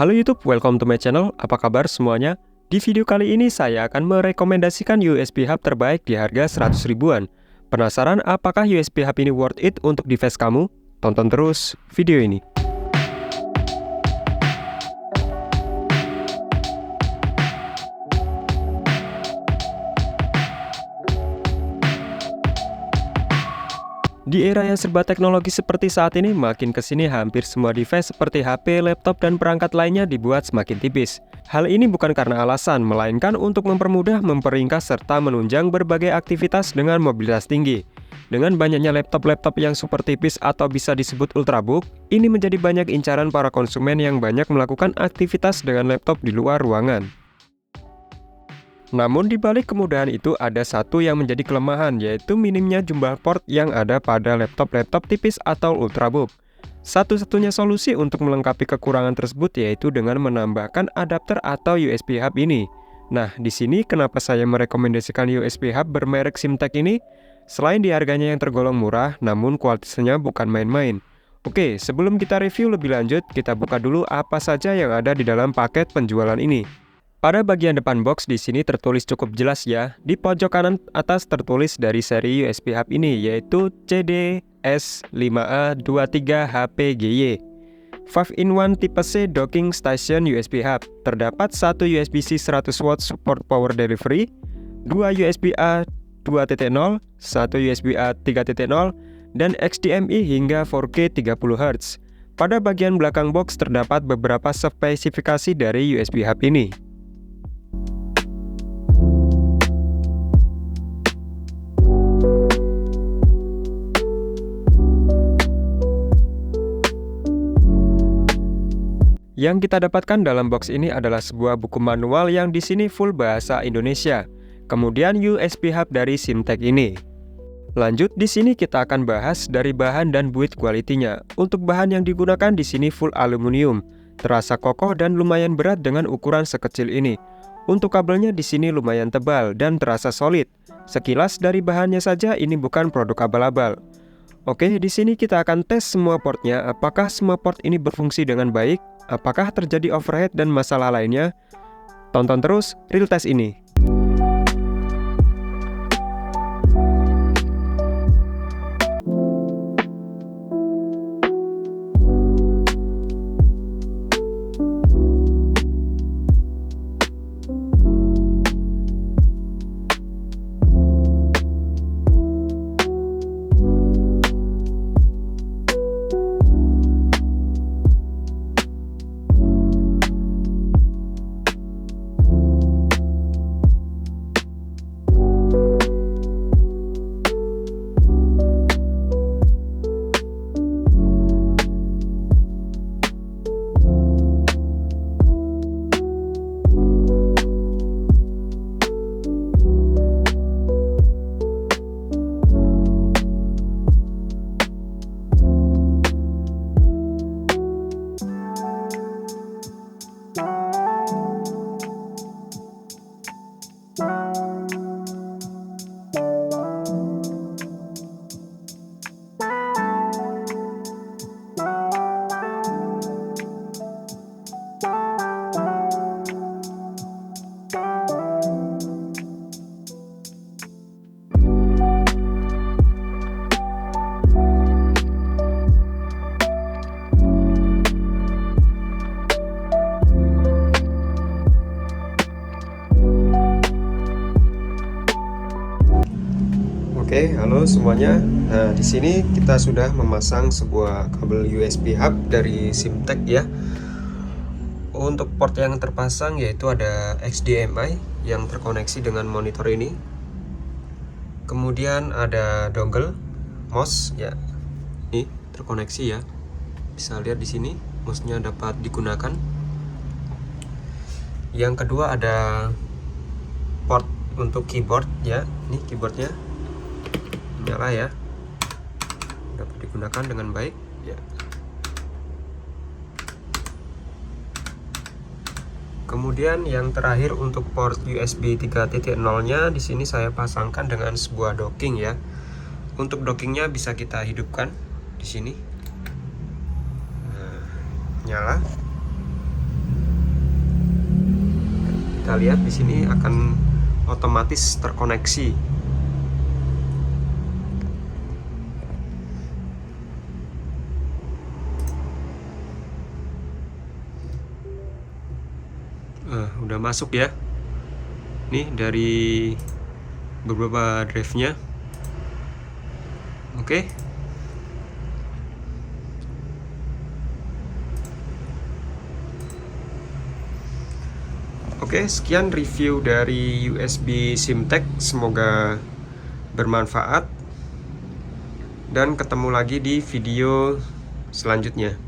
Halo YouTube, welcome to my channel. Apa kabar semuanya? Di video kali ini saya akan merekomendasikan USB hub terbaik di harga 100 ribuan. Penasaran apakah USB hub ini worth it untuk device kamu? Tonton terus video ini. Di era yang serba teknologi seperti saat ini, makin kesini hampir semua device seperti HP, laptop, dan perangkat lainnya dibuat semakin tipis. Hal ini bukan karena alasan, melainkan untuk mempermudah, memperingkas, serta menunjang berbagai aktivitas dengan mobilitas tinggi. Dengan banyaknya laptop-laptop yang super tipis atau bisa disebut ultrabook, ini menjadi banyak incaran para konsumen yang banyak melakukan aktivitas dengan laptop di luar ruangan. Namun di balik kemudahan itu ada satu yang menjadi kelemahan, yaitu minimnya jumlah port yang ada pada laptop-laptop tipis atau ultrabook. Satu-satunya solusi untuk melengkapi kekurangan tersebut yaitu dengan menambahkan adapter atau USB hub ini. Nah, di sini kenapa saya merekomendasikan USB hub bermerek Simtek ini? Selain di harganya yang tergolong murah, namun kualitasnya bukan main-main. Oke, sebelum kita review lebih lanjut, kita buka dulu apa saja yang ada di dalam paket penjualan ini. Pada bagian depan box di sini tertulis cukup jelas ya. Di pojok kanan atas tertulis dari seri USB hub ini yaitu CDS5A23HPGY. 5-in-1 tipe C docking station USB hub. Terdapat satu USB-C 100W support power delivery, 2 USB-A 2.0, 1 USB-A 3.0, dan HDMI hingga 4K 30Hz. Pada bagian belakang box terdapat beberapa spesifikasi dari USB hub ini. Yang kita dapatkan dalam box ini adalah sebuah buku manual yang di sini full bahasa Indonesia. Kemudian USB hub dari Simtek ini. Lanjut, di sini kita akan bahas dari bahan dan build quality-nya. Untuk bahan yang digunakan di sini full aluminium, terasa kokoh dan lumayan berat dengan ukuran sekecil ini. Untuk kabelnya di sini lumayan tebal dan terasa solid. Sekilas dari bahannya saja ini bukan produk abal-abal. Oke, di sini kita akan tes semua portnya. Apakah semua port ini berfungsi dengan baik? Apakah terjadi overhead dan masalah lainnya? Tonton terus real test ini. Oke, halo semuanya. Nah, di sini kita sudah memasang sebuah kabel USB hub dari Simtek ya. Untuk port yang terpasang yaitu ada HDMI yang terkoneksi dengan monitor ini. Kemudian ada dongle mouse ya. Ini terkoneksi ya. Bisa lihat di sini mouse-nya dapat digunakan. Yang kedua ada port untuk keyboard ya. Ini keyboardnya nyala ya, dapat digunakan dengan baik ya. Kemudian yang terakhir untuk port USB 3.0-nya di sini saya pasangkan dengan sebuah docking ya. Untuk dockingnya bisa kita hidupkan di sini. Nah, nyala. kita lihat di sini akan otomatis terkoneksi. Udah masuk ya. Nih dari beberapa drive-nya. Oke. Oke, sekian review dari USB Simtek. Semoga bermanfaat. Dan ketemu lagi di video selanjutnya.